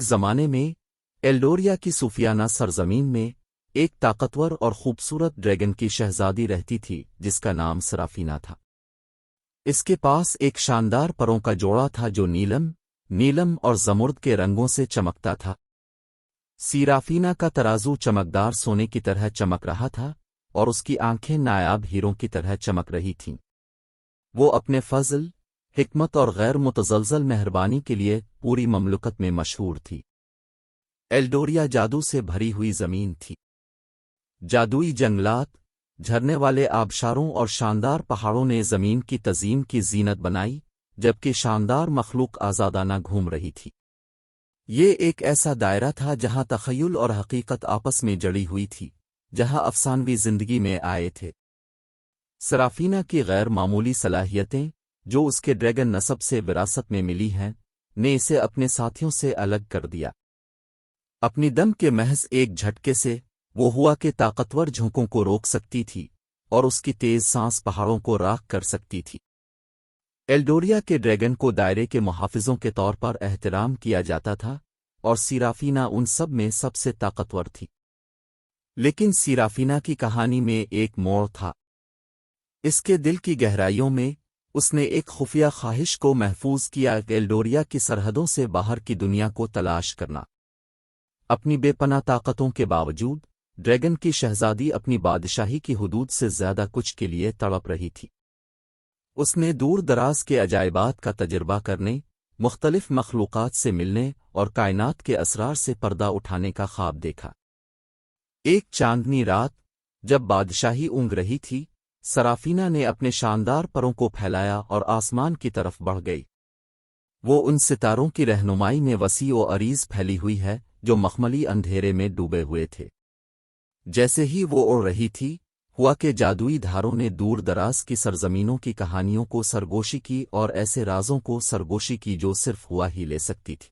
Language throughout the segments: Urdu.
ایک زمانے میں ایلڈوریا کی صوفیانہ سرزمین میں ایک طاقتور اور خوبصورت ڈریگن کی شہزادی رہتی تھی جس کا نام سرافینا تھا۔ اس کے پاس ایک شاندار پروں کا جوڑا تھا جو نیلم اور زمرد کے رنگوں سے چمکتا تھا۔ سیرافینا کا ترازو چمکدار سونے کی طرح چمک رہا تھا اور اس کی آنکھیں نایاب ہیروں کی طرح چمک رہی تھیں۔ وہ اپنے فضل، حکمت اور غیر متزلزل مہربانی کے لیے پوری مملکت میں مشہور تھی۔ ایلڈوریا جادو سے بھری ہوئی زمین تھی۔ جادوئی جنگلات، جھرنے والے آبشاروں اور شاندار پہاڑوں نے زمین کی تزئین کی زینت بنائی، جبکہ شاندار مخلوق آزادانہ گھوم رہی تھی۔ یہ ایک ایسا دائرہ تھا جہاں تخیل اور حقیقت آپس میں جڑی ہوئی تھی، جہاں افسانوی زندگی میں آئے تھے۔ سرافینا کی غیر معمولی صلاحیتیں، جو اس کے ڈریگن نسب سے وراثت میں ملی ہیں، نے اسے اپنے ساتھیوں سے الگ کر دیا۔ اپنی دم کے محض ایک جھٹکے سے وہ ہوا کہ طاقتور جھونکوں کو روک سکتی تھی اور اس کی تیز سانس پہاڑوں کو راکھ کر سکتی تھی۔ ایلڈوریا کے ڈریگن کو دائرے کے محافظوں کے طور پر احترام کیا جاتا تھا اور سیرافینا ان سب میں سب سے طاقتور تھی۔ لیکن سیرافینا کی کہانی میں ایک موڑ تھا۔ اس کے دل کی گہرائیوں میں اس نے ایک خفیہ خواہش کو محفوظ کیا، ایلڈوریا کی سرحدوں سے باہر کی دنیا کو تلاش کرنا۔ اپنی بے پناہ طاقتوں کے باوجود ڈریگن کی شہزادی اپنی بادشاہی کی حدود سے زیادہ کچھ کے لیے تڑپ رہی تھی۔ اس نے دور دراز کے عجائبات کا تجربہ کرنے، مختلف مخلوقات سے ملنے اور کائنات کے اسرار سے پردہ اٹھانے کا خواب دیکھا۔ ایک چاندنی رات، جب بادشاہی اونگ رہی تھی، سرافینا نے اپنے شاندار پروں کو پھیلایا اور آسمان کی طرف بڑھ گئی۔ وہ ان ستاروں کی رہنمائی میں وسیع و عریض پھیلی ہوئی ہے جو مخملی اندھیرے میں ڈوبے ہوئے تھے۔ جیسے ہی وہ اڑ رہی تھی، ہوا کہ جادوئی دھاروں نے دور دراز کی سرزمینوں کی کہانیوں کو سرگوشی کی اور ایسے رازوں کو سرگوشی کی جو صرف ہوا ہی لے سکتی تھی۔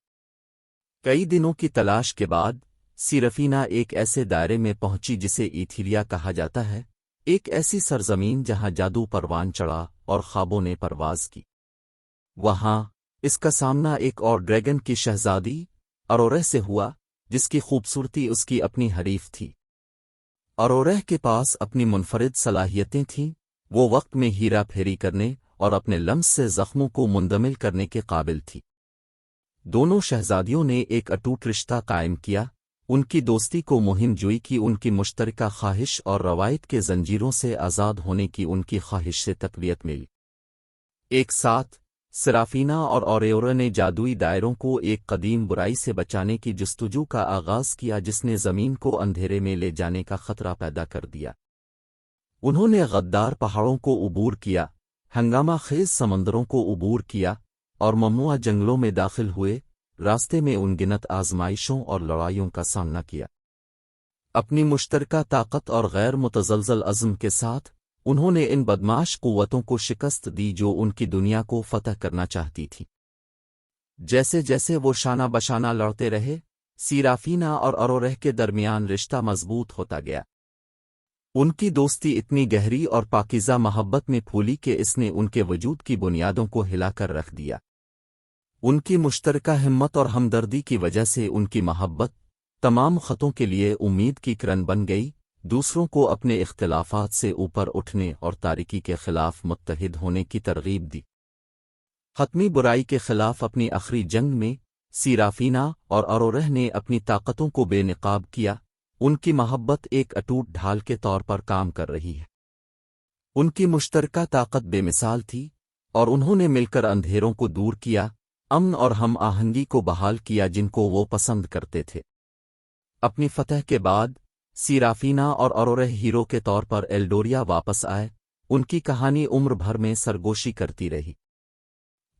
کئی دنوں کی تلاش کے بعد سیرافینا ایک ایسے دائرے میں پہنچی جسے ایتھیریا کہا جاتا ہے، ایک ایسی سرزمین جہاں جادو پروان چڑھا اور خوابوں نے پرواز کی۔ وہاں اس کا سامنا ایک اور ڈریگن کی شہزادی اروریہ سے ہوا، جس کی خوبصورتی اس کی اپنی حریف تھی۔ اروریہ کے پاس اپنی منفرد صلاحیتیں تھیں، وہ وقت میں ہیرا پھیری کرنے اور اپنے لمس سے زخموں کو مندمل کرنے کے قابل تھی۔ دونوں شہزادیوں نے ایک اٹوٹ رشتہ قائم کیا، ان کی دوستی کو مہم جوئی کی ان کی مشترکہ خواہش اور روایت کے زنجیروں سے آزاد ہونے کی ان کی خواہش سے تقویت ملی۔ ایک ساتھ سرافینا اور اروریہ نے جادوئی دائروں کو ایک قدیم برائی سے بچانے کی جستجو کا آغاز کیا جس نے زمین کو اندھیرے میں لے جانے کا خطرہ پیدا کر دیا۔ انہوں نے غدار پہاڑوں کو عبور کیا، ہنگامہ خیز سمندروں کو عبور کیا اور ممنوعہ جنگلوں میں داخل ہوئے، راستے میں ان گنت آزمائشوں اور لڑائیوں کا سامنا کیا۔ اپنی مشترکہ طاقت اور غیر متزلزل عزم کے ساتھ انہوں نے ان بدماش قوتوں کو شکست دی جو ان کی دنیا کو فتح کرنا چاہتی تھی۔ جیسے جیسے وہ شانہ بشانہ لڑتے رہے، سیرافینا اور اروریہ کے درمیان رشتہ مضبوط ہوتا گیا۔ ان کی دوستی اتنی گہری اور پاکیزہ محبت میں پھولی کہ اس نے ان کے وجود کی بنیادوں کو ہلا کر رکھ دیا۔ ان کی مشترکہ ہمت اور ہمدردی کی وجہ سے ان کی محبت تمام خطوں کے لیے امید کی کرن بن گئی، دوسروں کو اپنے اختلافات سے اوپر اٹھنے اور تاریکی کے خلاف متحد ہونے کی ترغیب دی۔ حتمی برائی کے خلاف اپنی آخری جنگ میں سیرافینا اور اروریہ نے اپنی طاقتوں کو بے نقاب کیا، ان کی محبت ایک اٹوٹ ڈھال کے طور پر کام کر رہی ہے۔ ان کی مشترکہ طاقت بے مثال تھی اور انہوں نے مل کر اندھیروں کو دور کیا، امن اور ہم آہنگی کو بحال کیا جن کو وہ پسند کرتے تھے۔ اپنی فتح کے بعد سیرافینا اور اروریہ ہیرو کے طور پر ایلڈوریا واپس آئے، ان کی کہانی عمر بھر میں سرگوشی کرتی رہی۔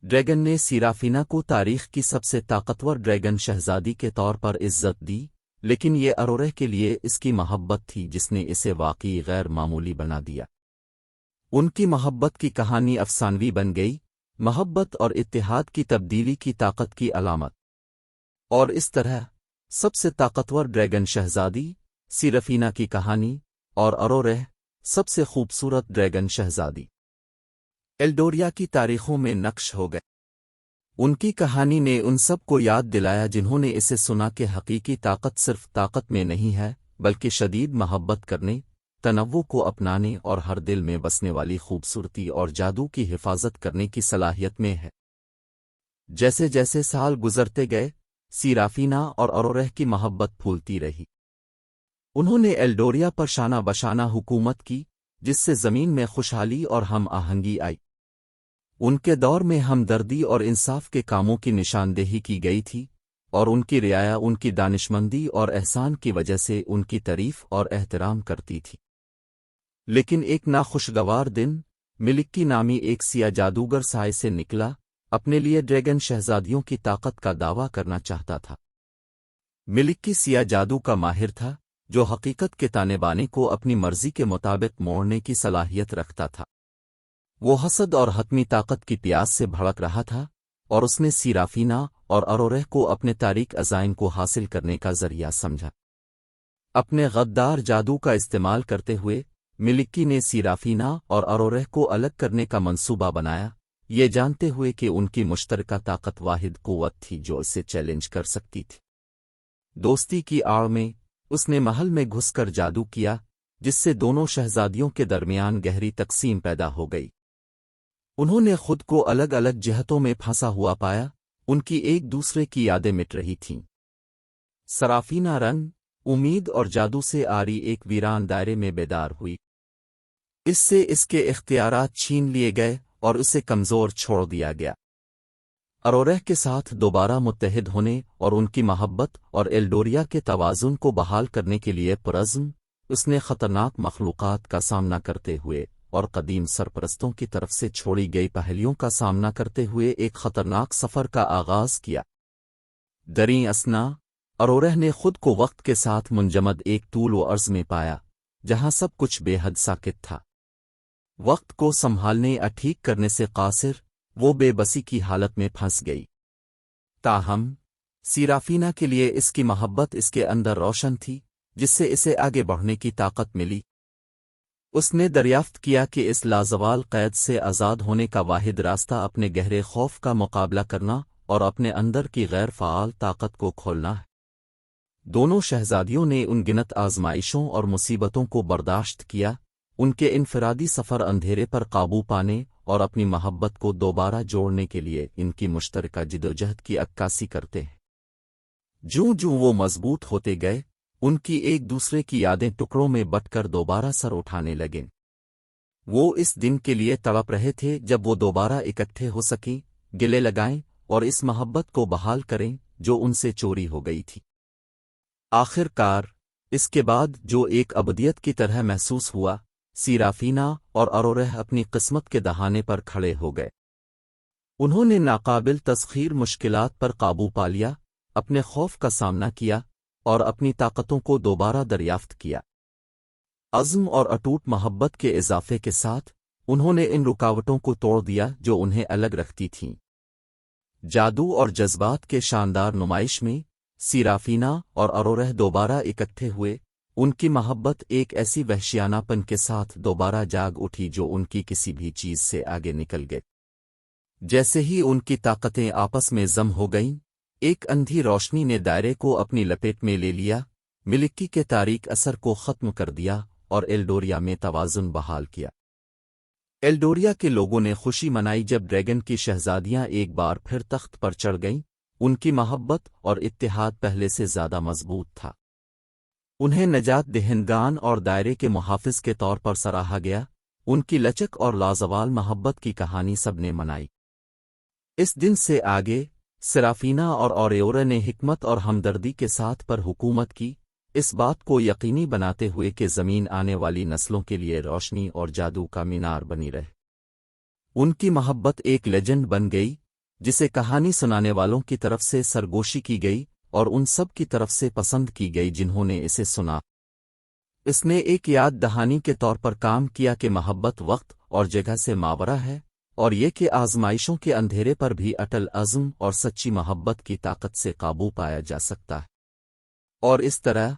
ڈریگن نے سیرافینا کو تاریخ کی سب سے طاقتور ڈریگن شہزادی کے طور پر عزت دی، لیکن یہ اروریہ کے لیے اس کی محبت تھی جس نے اسے واقعی غیر معمولی بنا دیا۔ ان کی محبت کی کہانی افسانوی بن گئی، محبت اور اتحاد کی تبدیلی کی طاقت کی علامت۔ اور اس طرح سب سے طاقتور ڈریگن شہزادی سیرافینا کی کہانی اور اروریہ سب سے خوبصورت ڈریگن شہزادی ایلڈوریا کی تاریخوں میں نقش ہو گئے۔ ان کی کہانی نے ان سب کو یاد دلایا جنہوں نے اسے سنا کہ حقیقی طاقت صرف طاقت میں نہیں ہے بلکہ شدید محبت کرنے، تنوع کو اپنانے اور ہر دل میں بسنے والی خوبصورتی اور جادو کی حفاظت کرنے کی صلاحیت میں ہے۔ جیسے جیسے سال گزرتے گئے، سیرافینا اور اروریہ کی محبت پھولتی رہی۔ انہوں نے ایلڈوریا پر شانہ بشانہ حکومت کی، جس سے زمین میں خوشحالی اور ہم آہنگی آئی۔ ان کے دور میں ہمدردی اور انصاف کے کاموں کی نشاندہی کی گئی تھی، اور ان کی رعایا ان کی دانشمندی اور احسان کی وجہ سے ان کی تعریف اور احترام کرتی تھی۔ لیکن ایک ناخوشگوار دن، ملکی نامی ایک سیاہ جادوگر سائے سے نکلا، اپنے لیے ڈریگن شہزادیوں کی طاقت کا دعویٰ کرنا چاہتا تھا۔ ملکی سیاہ جادو کا ماہر تھا، جو حقیقت کے تانے بانے کو اپنی مرضی کے مطابق موڑنے کی صلاحیت رکھتا تھا۔ وہ حسد اور حتمی طاقت کی پیاس سے بھڑک رہا تھا، اور اس نے سیرافینا اور اروریہ کو اپنے تاریک عزائم کو حاصل کرنے کا ذریعہ سمجھا۔ اپنے غدار جادو کا استعمال کرتے ہوئے ملکی نے سیرافینا اور اروریہ کو الگ کرنے کا منصوبہ بنایا، یہ جانتے ہوئے کہ ان کی مشترکہ طاقت واحد قوت تھی جو اسے چیلنج کر سکتی تھی۔ دوستی کی آڑ میں اس نے محل میں گھس کر جادو کیا، جس سے دونوں شہزادیوں کے درمیان گہری تقسیم پیدا ہو گئی۔ انہوں نے خود کو الگ الگ جہتوں میں پھنسا ہوا پایا، ان کی ایک دوسرے کی یادیں مٹ رہی تھیں۔ سرافینا رنگ، امید اور جادو سے آری ایک ویران دائرے میں بیدار ہوئی۔ اس سے اس کے اختیارات چھین لیے گئے اور اسے کمزور چھوڑ دیا گیا۔ اروریہ کے ساتھ دوبارہ متحد ہونے اور ان کی محبت اور ایلڈوریا کے توازن کو بحال کرنے کے لیے پرعزم، اس نے خطرناک مخلوقات کا سامنا کرتے ہوئے اور قدیم سرپرستوں کی طرف سے چھوڑی گئی پہیلیوں کا سامنا کرتے ہوئے ایک خطرناک سفر کا آغاز کیا۔ دریں اثنا، اروریہ نے خود کو وقت کے ساتھ منجمد ایک طول و عرض میں پایا، جہاں سب کچھ بے حد ساکت تھا۔ وقت کو سنبھالنے یا ٹھیک کرنے سے قاصر، وہ بے بسی کی حالت میں پھنس گئی۔ تاہم سیرافینا کے لیے اس کی محبت اس کے اندر روشن تھی، جس سے اسے آگے بڑھنے کی طاقت ملی۔ اس نے دریافت کیا کہ اس لازوال قید سے آزاد ہونے کا واحد راستہ اپنے گہرے خوف کا مقابلہ کرنا اور اپنے اندر کی غیر فعال طاقت کو کھولنا ہے۔ دونوں شہزادیوں نے ان گنت آزمائشوں اور مصیبتوں کو برداشت کیا، ان کے انفرادی سفر اندھیرے پر قابو پانے اور اپنی محبت کو دوبارہ جوڑنے کے لیے ان کی مشترکہ جدوجہد کی عکاسی کرتے ہیں۔ جوں جوں وہ مضبوط ہوتے گئے، ان کی ایک دوسرے کی یادیں ٹکڑوں میں بٹ کر دوبارہ سر اٹھانے لگیں۔ وہ اس دن کے لیے تڑپ رہے تھے جب وہ دوبارہ اکٹھے ہو سکیں، گلے لگائیں اور اس محبت کو بحال کریں جو ان سے چوری ہو گئی تھی۔ آخر کار، اس کے بعد جو ایک ابدیت کی طرح محسوس ہوا، سیرافینا اور اروریہ اپنی قسمت کے دہانے پر کھڑے ہو گئے۔ انہوں نے ناقابل تسخیر مشکلات پر قابو پا لیا، اپنے خوف کا سامنا کیا اور اپنی طاقتوں کو دوبارہ دریافت کیا۔ عزم اور اٹوٹ محبت کے اضافے کے ساتھ، انہوں نے ان رکاوٹوں کو توڑ دیا جو انہیں الگ رکھتی تھیں۔ جادو اور جذبات کے شاندار نمائش میں سیرافینا اور اروریہ دوبارہ اکٹھے ہوئے، ان کی محبت ایک ایسی وحشیانہ پن کے ساتھ دوبارہ جاگ اٹھی جو ان کی کسی بھی چیز سے آگے نکل گئی۔ جیسے ہی ان کی طاقتیں آپس میں ضم ہو گئیں، ایک اندھی روشنی نے دائرے کو اپنی لپیٹ میں لے لیا، ملکی کے تاریک اثر کو ختم کر دیا اور ایلڈوریا میں توازن بحال کیا۔ ایلڈوریا کے لوگوں نے خوشی منائی جب ڈریگن کی شہزادیاں ایک بار پھر تخت پر چڑھ گئیں، ان کی محبت اور اتحاد پہلے سے زیادہ مضبوط تھا۔ انہیں نجات دہندگان اور دائرے کے محافظ کے طور پر سراہا گیا، ان کی لچک اور لازوال محبت کی کہانی سب نے منائی۔ اس دن سے آگے، سرافینا اور اروریہ نے حکمت اور ہمدردی کے ساتھ پر حکومت کی، اس بات کو یقینی بناتے ہوئے کہ زمین آنے والی نسلوں کے لیے روشنی اور جادو کا مینار بنی رہے۔ ان کی محبت ایک لیجنڈ بن گئی، جسے کہانی سنانے والوں کی طرف سے سرگوشی کی گئی اور ان سب کی طرف سے پسند کی گئی جنہوں نے اسے سنا۔ اس نے ایک یاد دہانی کے طور پر کام کیا کہ محبت وقت اور جگہ سے ماورا ہے، اور یہ کہ آزمائشوں کے اندھیرے پر بھی اٹل عزم اور سچی محبت کی طاقت سے قابو پایا جا سکتا ہے۔ اور اس طرح،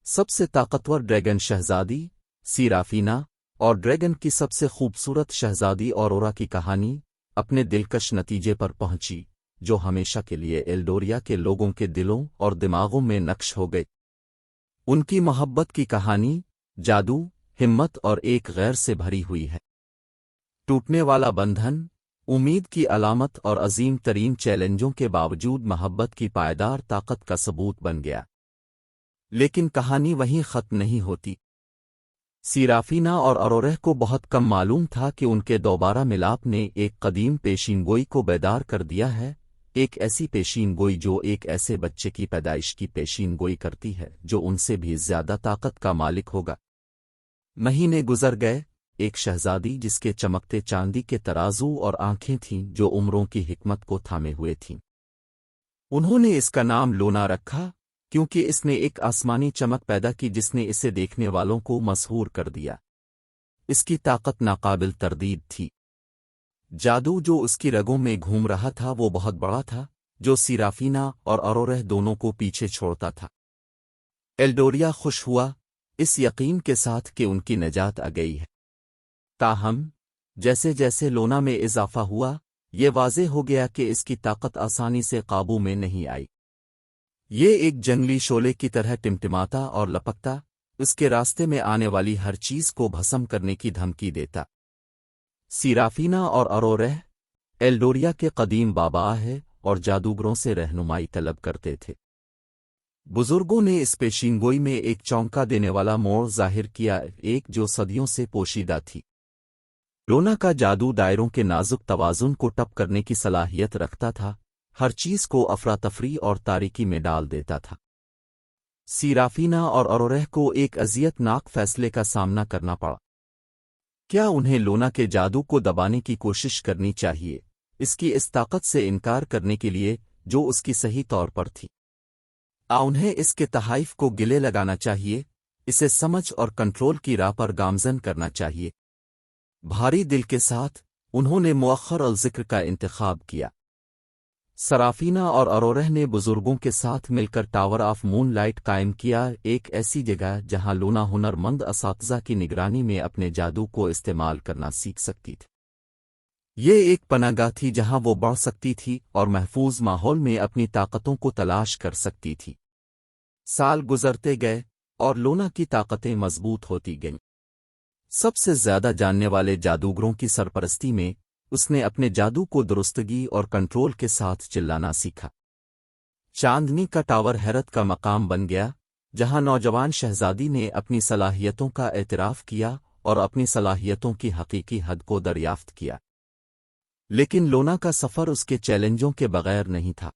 سب سے طاقتور ڈریگن شہزادی سیرافینا اور ڈریگن کی سب سے خوبصورت شہزادی اورورا کی کہانی اپنے دلکش نتیجے پر پہنچی، جو ہمیشہ کے لیے ایلڈوریا کے لوگوں کے دلوں اور دماغوں میں نقش ہو گئی۔ ان کی محبت کی کہانی جادو، ہمت اور ایک غیر سے بھری ہوئی ہے۔ ٹوٹنے والا بندھن، امید کی علامت اور عظیم ترین چیلنجوں کے باوجود محبت کی پائیدار طاقت کا ثبوت بن گیا۔ لیکن کہانی وہیں ختم نہیں ہوتی۔ سیرافینا اور اروریہ کو بہت کم معلوم تھا کہ ان کے دوبارہ ملاپ نے ایک قدیم پیشین گوئی کو بیدار کر دیا ہے، ایک ایسی پیشین گوئی جو ایک ایسے بچے کی پیدائش کی پیشین گوئی کرتی ہے جو ان سے بھی زیادہ طاقت کا مالک ہوگا۔ مہینے گزر گئے، ایک شہزادی جس کے چمکتے چاندی کے ترازو اور آنکھیں تھیں جو عمروں کی حکمت کو تھامے ہوئے تھیں۔ انہوں نے اس کا نام لونا رکھا کیونکہ اس نے ایک آسمانی چمک پیدا کی جس نے اسے دیکھنے والوں کو مسحور کر دیا۔ اس کی طاقت ناقابل تردید تھی۔ جادو جو اس کی رگوں میں گھوم رہا تھا وہ بہت بڑا تھا، جو سیرافینا اور اروریہ دونوں کو پیچھے چھوڑتا تھا۔ ایلڈوریا خوش ہوا، اس یقین کے ساتھ کہ ان کی نجات آ گئی ہے۔ تاہم جیسے جیسے لونا میں اضافہ ہوا، یہ واضح ہو گیا کہ اس کی طاقت آسانی سے قابو میں نہیں آئی۔ یہ ایک جنگلی شعلے کی طرح ٹمٹماتا اور لپکتا، اس کے راستے میں آنے والی ہر چیز کو بھسم کرنے کی دھمکی دیتا۔ سیرافینا اور اروریہ ایلڈوریا کے قدیم بابا ہے اور جادوگروں سے رہنمائی طلب کرتے تھے۔ بزرگوں نے اس پیشینگوئی میں ایک چونکا دینے والا موڑ ظاہر کیا، ایک جو صدیوں سے پوشیدہ تھی۔ لونا کا جادو دائروں کے نازک توازن کو ٹپ کرنے کی صلاحیت رکھتا تھا، ہر چیز کو افراتفری اور تاریکی میں ڈال دیتا تھا۔ سیرافینا اور اروریہ کو ایک اذیت ناک فیصلے کا سامنا کرنا پڑا۔ کیا انہیں لونا کے جادو کو دبانے کی کوشش کرنی چاہیے، اس کی اس طاقت سے انکار کرنے کے لیے جو اس کی صحیح طور پر تھی؟ انہیں اس کے تحائف کو گلے لگانا چاہیے، اسے سمجھ اور کنٹرول کی راہ پر گامزن کرنا چاہیے؟ بھاری دل کے ساتھ انہوں نے مؤخر الذکر کا انتخاب کیا۔ سرافینا اور اروریہ نے بزرگوں کے ساتھ مل کر ٹاور آف مون لائٹ قائم کیا، ایک ایسی جگہ جہاں لونا ہنر مند اساتذہ کی نگرانی میں اپنے جادو کو استعمال کرنا سیکھ سکتی تھی۔ یہ ایک پناہ گاہ تھی جہاں وہ بڑھ سکتی تھی اور محفوظ ماحول میں اپنی طاقتوں کو تلاش کر سکتی تھی۔ سال گزرتے گئے اور لونا کی طاقتیں مضبوط ہوتی گئیں۔ سب سے زیادہ جاننے والے جادوگروں کی سرپرستی میں اس نے اپنے جادو کو درستگی اور کنٹرول کے ساتھ چلانا سیکھا۔ چاندنی کا ٹاور حیرت کا مقام بن گیا، جہاں نوجوان شہزادی نے اپنی صلاحیتوں کا اعتراف کیا اور اپنی صلاحیتوں کی حقیقی حد کو دریافت کیا۔ لیکن لونا کا سفر اس کے چیلنجوں کے بغیر نہیں تھا۔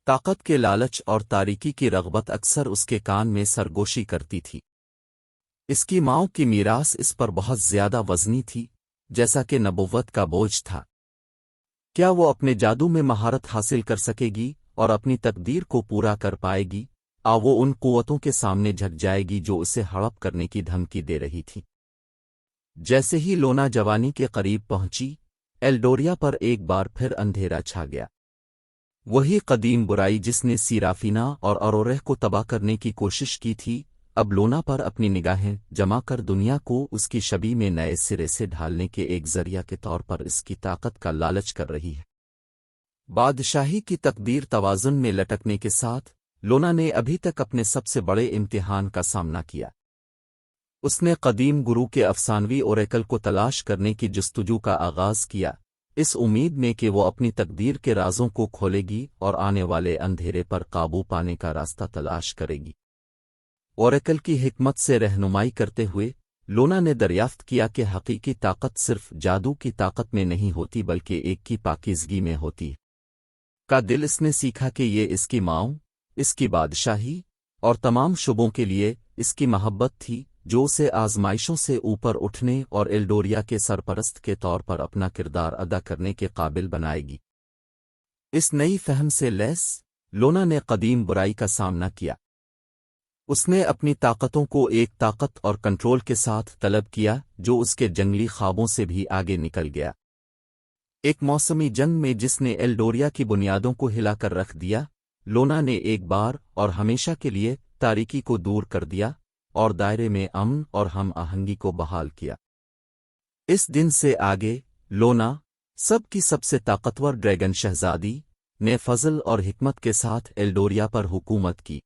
طاقت کے لالچ اور تاریکی کی رغبت اکثر اس کے کان میں سرگوشی کرتی تھی۔ اس کی ماں کی میراث اس پر بہت زیادہ وزنی تھی، جیسا کہ نبوت کا بوجھ تھا۔ کیا وہ اپنے جادو میں مہارت حاصل کر سکے گی اور اپنی تقدیر کو پورا کر پائے گی؟ وہ ان قوتوں کے سامنے جھک جائے گی جو اسے ہڑپ کرنے کی دھمکی دے رہی تھی۔ جیسے ہی لونا جوانی کے قریب پہنچی، ایلڈوریا پر ایک بار پھر اندھیرا چھا گیا۔ وہی قدیم برائی جس نے سیرافینا اور اروریہ کو تباہ کرنے کی کوشش کی تھی، اب لونا پر اپنی نگاہیں جما کر دنیا کو اس کی شبیہ میں نئے سرے سے ڈھالنے کے ایک ذریعہ کے طور پر اس کی طاقت کا لالچ کر رہی ہے۔ بادشاہی کی تقدیر توازن میں لٹکنے کے ساتھ لونا نے ابھی تک اپنے سب سے بڑے امتحان کا سامنا کیا۔ اس نے قدیم گرو کے افسانوی اوریکل کو تلاش کرنے کی جستجو کا آغاز کیا، اس امید میں کہ وہ اپنی تقدیر کے رازوں کو کھولے گی اور آنے والے اندھیرے پر قابو پانے کا راستہ تلاش کرے گی۔ اوریکل کی حکمت سے رہنمائی کرتے ہوئے لونا نے دریافت کیا کہ حقیقی طاقت صرف جادو کی طاقت میں نہیں ہوتی بلکہ ایک کی پاکیزگی میں ہوتی ہے۔ کا دل اس نے سیکھا کہ یہ اس کی ماں، اس کی بادشاہی اور تمام شعبوں کے لیے اس کی محبت تھی جو اسے آزمائشوں سے اوپر اٹھنے اور ایلڈوریا کے سرپرست کے طور پر اپنا کردار ادا کرنے کے قابل بنائے گی۔ اس نئی فہم سے لیس لونا نے قدیم برائی کا سامنا کیا۔ اس نے اپنی طاقتوں کو ایک طاقت اور کنٹرول کے ساتھ طلب کیا جو اس کے جنگلی خوابوں سے بھی آگے نکل گیا۔ ایک موسمی جنگ میں جس نے ایلڈوریا کی بنیادوں کو ہلا کر رکھ دیا، لونا نے ایک بار اور ہمیشہ کے لیے تاریکی کو دور کر دیا اور دائرے میں امن اور ہم آہنگی کو بحال کیا۔ اس دن سے آگے لونا سب کی سب سے طاقتور ڈریگن شہزادی نے فضل اور حکمت کے ساتھ ایلڈوریا پر حکومت کی۔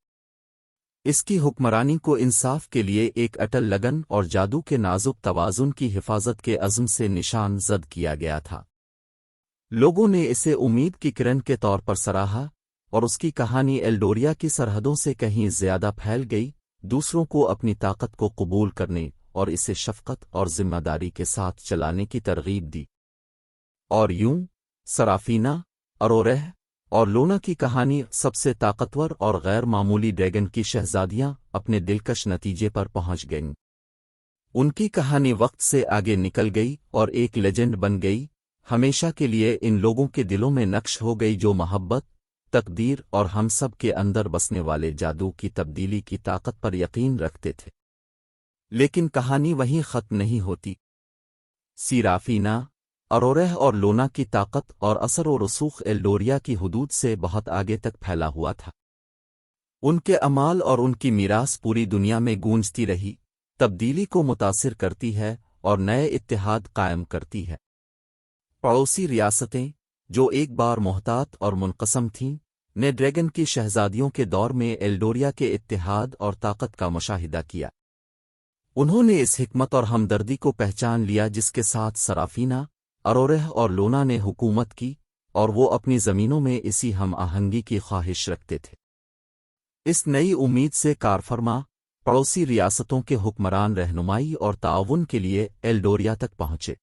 اس کی حکمرانی کو انصاف کے لیے ایک اٹل لگن اور جادو کے نازک توازن کی حفاظت کے عزم سے نشان زد کیا گیا تھا۔ لوگوں نے اسے امید کی کرن کے طور پر سراہا، اور اس کی کہانی ایلڈوریا کی سرحدوں سے کہیں زیادہ پھیل گئی، دوسروں کو اپنی طاقت کو قبول کرنے اور اسے شفقت اور ذمہ داری کے ساتھ چلانے کی ترغیب دی۔ اور یوں سرافینا، اروریہ اور لونا کی کہانی سب سے طاقتور اور غیر معمولی ڈریگن کی شہزادیاں اپنے دلکش نتیجے پر پہنچ گئیں۔ ان کی کہانی وقت سے آگے نکل گئی اور ایک لیجنڈ بن گئی، ہمیشہ کے لیے ان لوگوں کے دلوں میں نقش ہو گئی جو محبت، تقدیر اور ہم سب کے اندر بسنے والے جادو کی تبدیلی کی طاقت پر یقین رکھتے تھے۔ لیکن کہانی وہیں ختم نہیں ہوتی۔ سیرافینا، اروریہ اور لونا کی طاقت اور اثر و رسوخ ایلڈوریا کی حدود سے بہت آگے تک پھیلا ہوا تھا۔ ان کے اعمال اور ان کی میراث پوری دنیا میں گونجتی رہی، تبدیلی کو متاثر کرتی ہے اور نئے اتحاد قائم کرتی ہے۔ پڑوسی ریاستیں، جو ایک بار محتاط اور منقسم تھیں، نے ڈریگن کی شہزادیوں کے دور میں ایلڈوریا کے اتحاد اور طاقت کا مشاہدہ کیا۔ انہوں نے اس حکمت اور ہمدردی کو پہچان لیا جس کے ساتھ سرافینا، اروریہ اور لونا نے حکومت کی، اور وہ اپنی زمینوں میں اسی ہم آہنگی کی خواہش رکھتے تھے۔ اس نئی امید سے کارفرما پڑوسی ریاستوں کے حکمران رہنمائی اور تعاون کے لیے ایلڈوریا تک پہنچے۔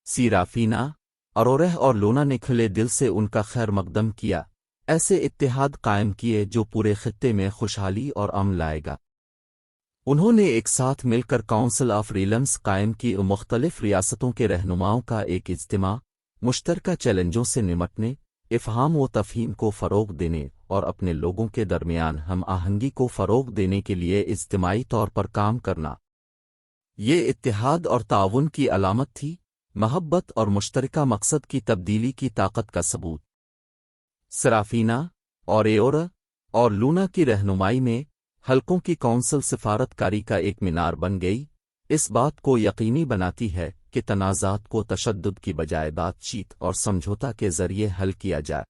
سیرافینا، اروریہ اور لونا نے کھلے دل سے ان کا خیر مقدم کیا، ایسے اتحاد قائم کیے جو پورے خطے میں خوشحالی اور امن لائے گا۔ انہوں نے ایک ساتھ مل کر کونسل آف ریلمز قائم کی اور مختلف ریاستوں کے رہنماؤں کا ایک اجتماع، مشترکہ چیلنجوں سے نمٹنے، افہام و تفہیم کو فروغ دینے اور اپنے لوگوں کے درمیان ہم آہنگی کو فروغ دینے کے لیے اجتماعی طور پر کام کرنا۔ یہ اتحاد اور تعاون کی علامت تھی، محبت اور مشترکہ مقصد کی تبدیلی کی طاقت کا ثبوت۔ سرافینا، اوریورا اور لونا کی رہنمائی میں حلقوں کی کونسل سفارت کاری کا ایک مینار بن گئی، اس بات کو یقینی بناتی ہے کہ تنازعات کو تشدد کی بجائے بات چیت اور سمجھوتا کے ذریعے حل کیا جائے۔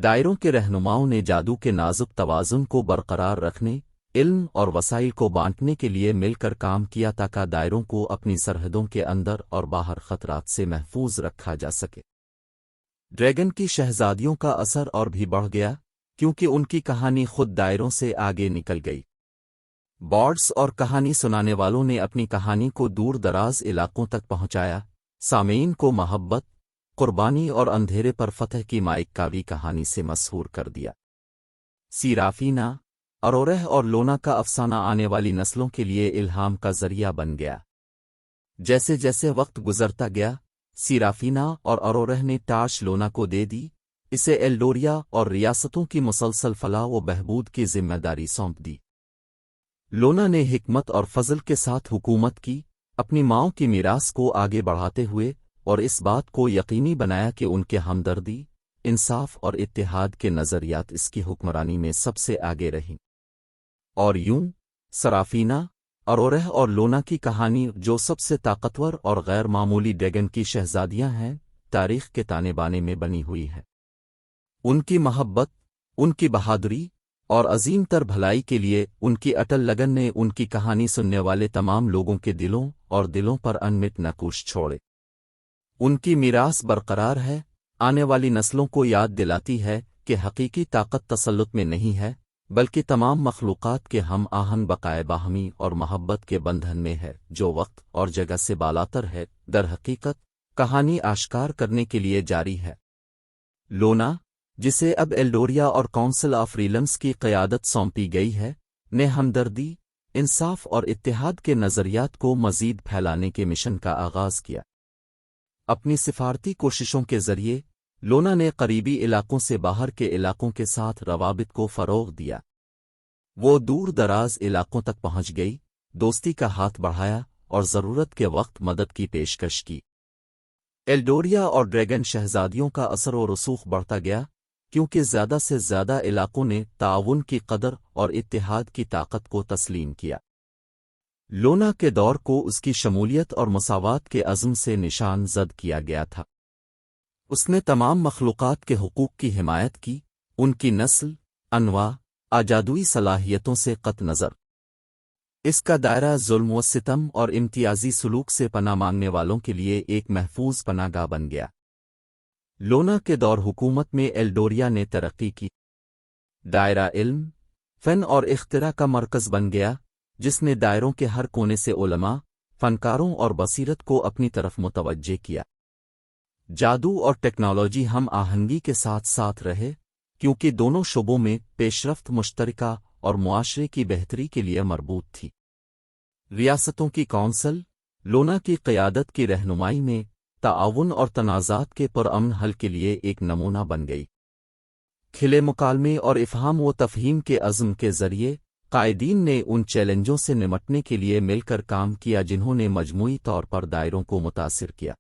دائروں کے رہنماؤں نے جادو کے نازک توازن کو برقرار رکھنے، علم اور وسائل کو بانٹنے کے لیے مل کر کام کیا تاکہ دائروں کو اپنی سرحدوں کے اندر اور باہر خطرات سے محفوظ رکھا جا سکے۔ ڈریگن کی شہزادیوں کا اثر اور بھی بڑھ گیا، کیونکہ ان کی کہانی خود دائروں سے آگے نکل گئی۔ بارڈز اور کہانی سنانے والوں نے اپنی کہانی کو دور دراز علاقوں تک پہنچایا، سامعین کو محبت، قربانی اور اندھیرے پر فتح کی مائک کاوی کہانی سے مسحور کر دیا۔ سیرافینا، اروریہ اور لونا کا افسانہ آنے والی نسلوں کے لیے الہام کا ذریعہ بن گیا۔ جیسے جیسے وقت گزرتا گیا، سیرافینا اور اروریہ نے ٹارچ لونا کو دے دی، اسے ایلڈوریا اور ریاستوں کی مسلسل فلاح و بہبود کی ذمہ داری سونپ دی۔ لونا نے حکمت اور فضل کے ساتھ حکومت کی، اپنی ماؤں کی میراث کو آگے بڑھاتے ہوئے، اور اس بات کو یقینی بنایا کہ ان کے ہمدردی، انصاف اور اتحاد کے نظریات اس کی حکمرانی میں سب سے آگے رہیں۔ اور یوں سرافینا، اروریہ اور لونا کی کہانی جو سب سے طاقتور اور غیر معمولی ڈریگن کی شہزادیاں ہیں، تاریخ کے تانے بانے میں بنی ہوئی ہے۔ ان کی محبت، ان کی بہادری اور عظیم تر بھلائی کے لیے ان کی اٹل لگن نے ان کی کہانی سننے والے تمام لوگوں کے دلوں اور دلوں پر انمٹ نقوش چھوڑے۔ ان کی میراث برقرار ہے، آنے والی نسلوں کو یاد دلاتی ہے کہ حقیقی طاقت تسلط میں نہیں ہے، بلکہ تمام مخلوقات کے ہم آہنگ بقائے باہمی اور محبت کے بندھن میں ہے جو وقت اور جگہ سے بالاتر ہے۔ در حقیقت کہانی آشکار کرنے کے لیے جاری ہے۔ لونا، جسے اب ایلڈوریا اور کونسل آف ریلمز کی قیادت سونپی گئی ہے، نے ہمدردی، انصاف اور اتحاد کے نظریات کو مزید پھیلانے کے مشن کا آغاز کیا۔ اپنی سفارتی کوششوں کے ذریعے لونا نے قریبی علاقوں سے باہر کے علاقوں کے ساتھ روابط کو فروغ دیا۔ وہ دور دراز علاقوں تک پہنچ گئی، دوستی کا ہاتھ بڑھایا اور ضرورت کے وقت مدد کی پیشکش کی۔ ایلڈوریا اور ڈریگن شہزادیوں کا اثر و رسوخ بڑھتا گیا، کیونکہ زیادہ سے زیادہ علاقوں نے تعاون کی قدر اور اتحاد کی طاقت کو تسلیم کیا۔ لونا کے دور کو اس کی شمولیت اور مساوات کے عزم سے نشان زد کیا گیا تھا۔ اس نے تمام مخلوقات کے حقوق کی حمایت کی، ان کی نسل، انواع، جادوئی صلاحیتوں سے قطع نظر۔ اس کا دائرہ ظلم و ستم اور امتیازی سلوک سے پناہ مانگنے والوں کے لیے ایک محفوظ پناہ گاہ بن گیا۔ لونا کے دور حکومت میں ایلڈوریا نے ترقی کی، دائرہ علم، فن اور اختراع کا مرکز بن گیا، جس نے دائروں کے ہر کونے سے علماء، فنکاروں اور بصیرت کو اپنی طرف متوجہ کیا۔ جادو اور ٹیکنالوجی ہم آہنگی کے ساتھ ساتھ رہے، کیونکہ دونوں شعبوں میں پیش رفت مشترکہ اور معاشرے کی بہتری کے لیے مربوط تھی۔ ریاستوں کی کونسل، لونا کی قیادت کی رہنمائی میں تعاون اور تنازعات کے پرامن حل کے لیے ایک نمونہ بن گئی۔ کھلے مکالمے اور افہام و تفہیم کے عزم کے ذریعے قائدین نے ان چیلنجوں سے نمٹنے کے لیے مل کر کام کیا جنہوں نے مجموعی طور پر دائروں کو متاثر کیا۔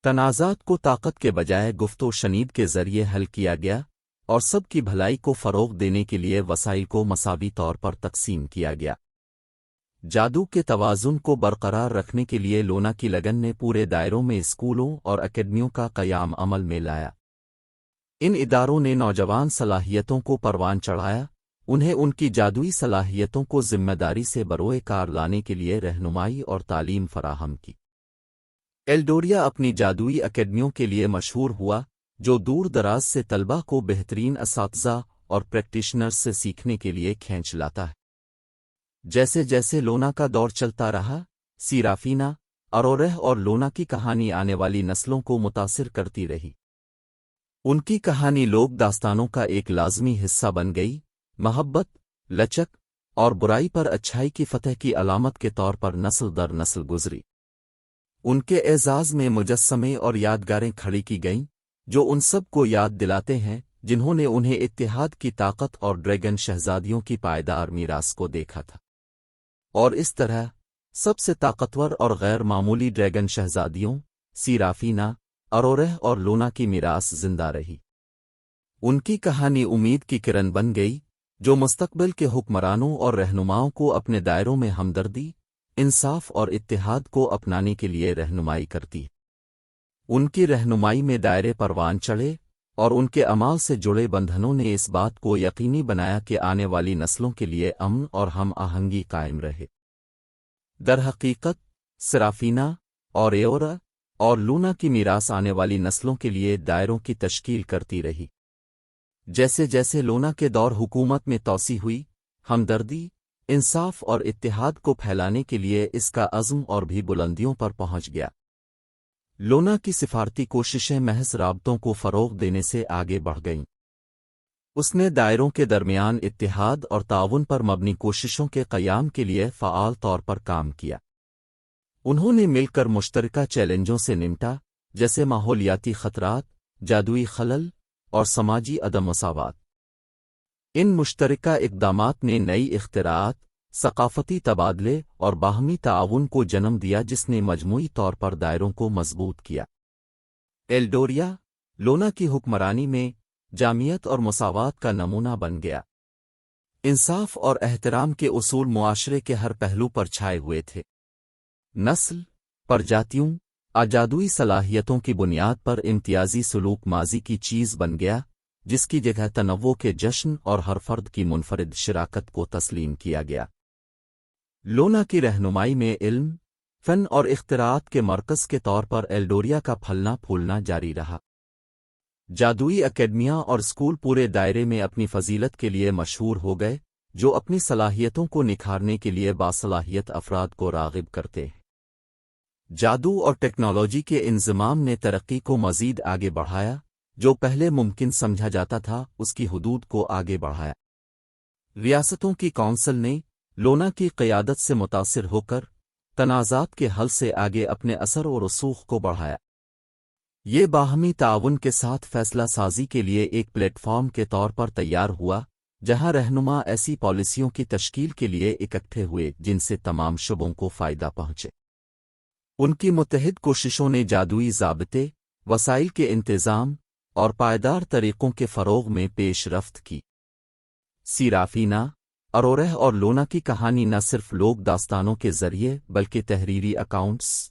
تنازعات کو طاقت کے بجائے گفت و شنید کے ذریعے حل کیا گیا، اور سب کی بھلائی کو فروغ دینے کے لیے وسائل کو مساوی طور پر تقسیم کیا گیا۔ جادو کے توازن کو برقرار رکھنے کے لیے لونا کی لگن نے پورے دائروں میں اسکولوں اور اکیڈمیوں کا قیام عمل میں لایا۔ ان اداروں نے نوجوان صلاحیتوں کو پروان چڑھایا، انہیں ان کی جادوئی صلاحیتوں کو ذمہ داری سے بروئے کار لانے کے لیے رہنمائی اور تعلیم فراہم کی۔ ایلڈوریا اپنی جادوئی اکیڈمیوں کے لیے مشہور ہوا، جو دور دراز سے طلباء کو بہترین اساتذہ اور پریکٹیشنرز سے سیکھنے کے لیے کھینچ لاتا ہے۔ جیسے جیسے لونا کا دور چلتا رہا، سیرافینا، اروریہ اور لونا کی کہانی آنے والی نسلوں کو متاثر کرتی رہی۔ ان کی کہانی لوک داستانوں کا ایک لازمی حصہ بن گئی، محبت، لچک اور برائی پر اچھائی کی فتح کی علامت کے طور پر نسل در نسل گزری۔ ان کے اعزاز میں مجسمے اور یادگاریں کھڑی کی گئیں، جو ان سب کو یاد دلاتے ہیں جنہوں نے انہیں اتحاد کی طاقت اور ڈریگن شہزادیوں کی پائیدار میراث کو دیکھا تھا۔ اور اس طرح سب سے طاقتور اور غیر معمولی ڈریگن شہزادیوں، سیرافینا، اروریہ اور لونا کی میراث زندہ رہی۔ ان کی کہانی امید کی کرن بن گئی، جو مستقبل کے حکمرانوں اور رہنماؤں کو اپنے دائروں میں ہمدردی، انصاف اور اتحاد کو اپنانے کے لیے رہنمائی کرتی ہے۔ ان کی رہنمائی میں دائرے پروان چڑھے، اور ان کے اعمال سے جڑے بندھنوں نے اس بات کو یقینی بنایا کہ آنے والی نسلوں کے لیے امن اور ہم آہنگی قائم رہے۔ در حقیقت، سرافینا، اوریورا اور لونا کی میراث آنے والی نسلوں کے لیے دائروں کی تشکیل کرتی رہی۔ جیسے جیسے لونا کے دور حکومت میں توسیع ہوئی، ہمدردی، انصاف اور اتحاد کو پھیلانے کے لیے اس کا عزم اور بھی بلندیوں پر پہنچ گیا۔ لونا کی سفارتی کوششیں محض رابطوں کو فروغ دینے سے آگے بڑھ گئیں۔ اس نے دائروں کے درمیان اتحاد اور تعاون پر مبنی کوششوں کے قیام کے لیے فعال طور پر کام کیا۔ انہوں نے مل کر مشترکہ چیلنجوں سے نمٹا، جیسے ماحولیاتی خطرات، جادوئی خلل اور سماجی عدم مساوات۔ ان مشترکہ اقدامات نے نئی اختراعات، ثقافتی تبادلے اور باہمی تعاون کو جنم دیا جس نے مجموعی طور پر دائروں کو مضبوط کیا۔ ایلڈوریا، لونا کی حکمرانی میں جامعیت اور مساوات کا نمونہ بن گیا۔ انصاف اور احترام کے اصول معاشرے کے ہر پہلو پر چھائے ہوئے تھے۔ نسل، پرجاتیوں، جادوئی صلاحیتوں کی بنیاد پر امتیازی سلوک ماضی کی چیز بن گیا، جس کی جگہ تنوع کے جشن اور ہر فرد کی منفرد شراکت کو تسلیم کیا گیا۔ لونا کی رہنمائی میں علم، فن اور اختراعات کے مرکز کے طور پر ایلڈوریا کا پھلنا پھولنا جاری رہا۔ جادوئی اکیڈمیاں اور اسکول پورے دائرے میں اپنی فضیلت کے لیے مشہور ہو گئے، جو اپنی صلاحیتوں کو نکھارنے کے لیے باصلاحیت افراد کو راغب کرتے ہیں۔ جادو اور ٹیکنالوجی کے انضمام نے ترقی کو مزید آگے بڑھایا، جو پہلے ممکن سمجھا جاتا تھا اس کی حدود کو آگے بڑھایا۔ ریاستوں کی کونسل نے لونا کی قیادت سے متاثر ہو کر تنازعات کے حل سے آگے اپنے اثر و رسوخ کو بڑھایا۔ یہ باہمی تعاون کے ساتھ فیصلہ سازی کے لیے ایک پلیٹ فارم کے طور پر تیار ہوا، جہاں رہنما ایسی پالیسیوں کی تشکیل کے لیے اکٹھے ہوئے جن سے تمام شعبوں کو فائدہ پہنچے۔ ان کی متحد کوششوں نے جادوئی ضابطے، وسائل کے انتظام اور پائیدار طریقوں کے فروغ میں پیش رفت کی۔ سیرافینا، اروریہ اور لونا کی کہانی نہ صرف لوک داستانوں کے ذریعے بلکہ تحریری اکاؤنٹس،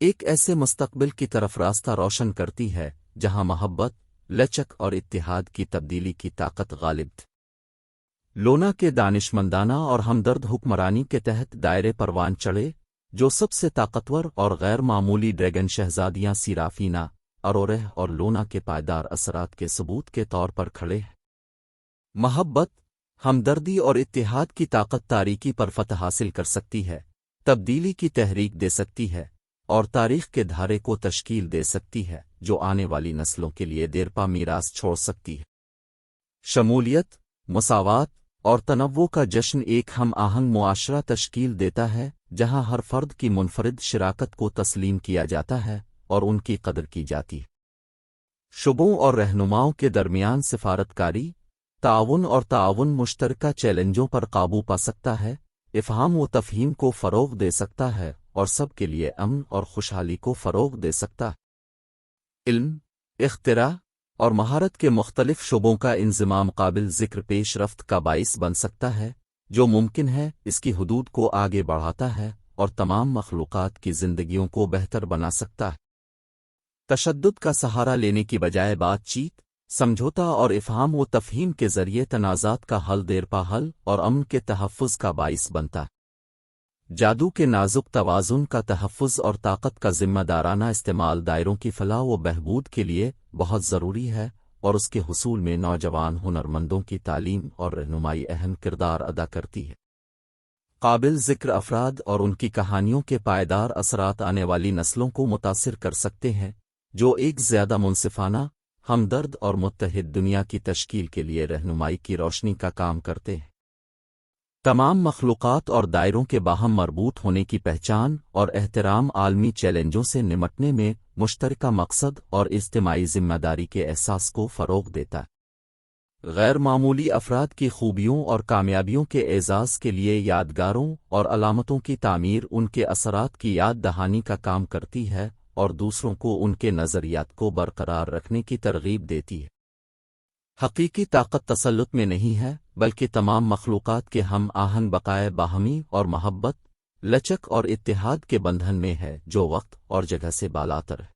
ایک ایسے مستقبل کی طرف راستہ روشن کرتی ہے جہاں محبت، لچک اور اتحاد کی تبدیلی کی طاقت غالب تھی۔ لونا کے دانشمندانہ اور ہمدرد حکمرانی کے تحت دائرے پروان چڑھے، جو سب سے طاقتور اور غیر معمولی ڈریگن شہزادیاں سیرافینا، اروریہ اور لونا کے پائیدار اثرات کے ثبوت کے طور پر کھڑے ہیں۔ محبت، ہمدردی اور اتحاد کی طاقت تاریکی پر فتح حاصل کر سکتی ہے، تبدیلی کی تحریک دے سکتی ہے اور تاریخ کے دھارے کو تشکیل دے سکتی ہے جو آنے والی نسلوں کے لیے دیرپا میراث چھوڑ سکتی ہے۔ شمولیت، مساوات اور تنوع کا جشن ایک ہم آہنگ معاشرہ تشکیل دیتا ہے جہاں ہر فرد کی منفرد شراکت کو تسلیم کیا جاتا ہے اور ان کی قدر کی جاتی ہے۔ شعبوں اور رہنماؤں کے درمیان سفارتکاری، تعاون اور تعاون مشترکہ چیلنجوں پر قابو پا سکتا ہے، افہام و تفہیم کو فروغ دے سکتا ہے اور سب کے لیے امن اور خوشحالی کو فروغ دے سکتا ہے۔ علم، اختراع اور مہارت کے مختلف شعبوں کا انضمام قابل ذکر پیش رفت کا باعث بن سکتا ہے، جو ممکن ہے اس کی حدود کو آگے بڑھاتا ہے اور تمام مخلوقات کی زندگیوں کو بہتر بنا سکتا ہے۔ تشدد کا سہارا لینے کی بجائے بات چیت، سمجھوتا اور افہام و تفہیم کے ذریعے تنازعات کا حل دیرپا حل اور امن کے تحفظ کا باعث بنتا ہے۔ جادو کے نازک توازن کا تحفظ اور طاقت کا ذمہ دارانہ استعمال دائروں کی فلاح و بہبود کے لیے بہت ضروری ہے، اور اس کے حصول میں نوجوان ہنرمندوں کی تعلیم اور رہنمائی اہم کردار ادا کرتی ہے۔ قابل ذکر افراد اور ان کی کہانیوں کے پائیدار اثرات آنے والی نسلوں کو متاثر کر سکتے ہیں، جو ایک زیادہ منصفانہ، ہمدرد اور متحد دنیا کی تشکیل کے لیے رہنمائی کی روشنی کا کام کرتے ہیں۔ تمام مخلوقات اور دائروں کے باہم مربوط ہونے کی پہچان اور احترام عالمی چیلنجوں سے نمٹنے میں مشترکہ مقصد اور اجتماعی ذمہ داری کے احساس کو فروغ دیتا ہے۔ غیر معمولی افراد کی خوبیوں اور کامیابیوں کے اعزاز کے لیے یادگاروں اور علامتوں کی تعمیر ان کے اثرات کی یاد دہانی کا کام کرتی ہے اور دوسروں کو ان کے نظریات کو برقرار رکھنے کی ترغیب دیتی ہے۔ حقیقی طاقت تسلط میں نہیں ہے، بلکہ تمام مخلوقات کے ہم آہنگ بقائے باہمی اور محبت، لچک اور اتحاد کے بندھن میں ہے جو وقت اور جگہ سے بالاتر ہے۔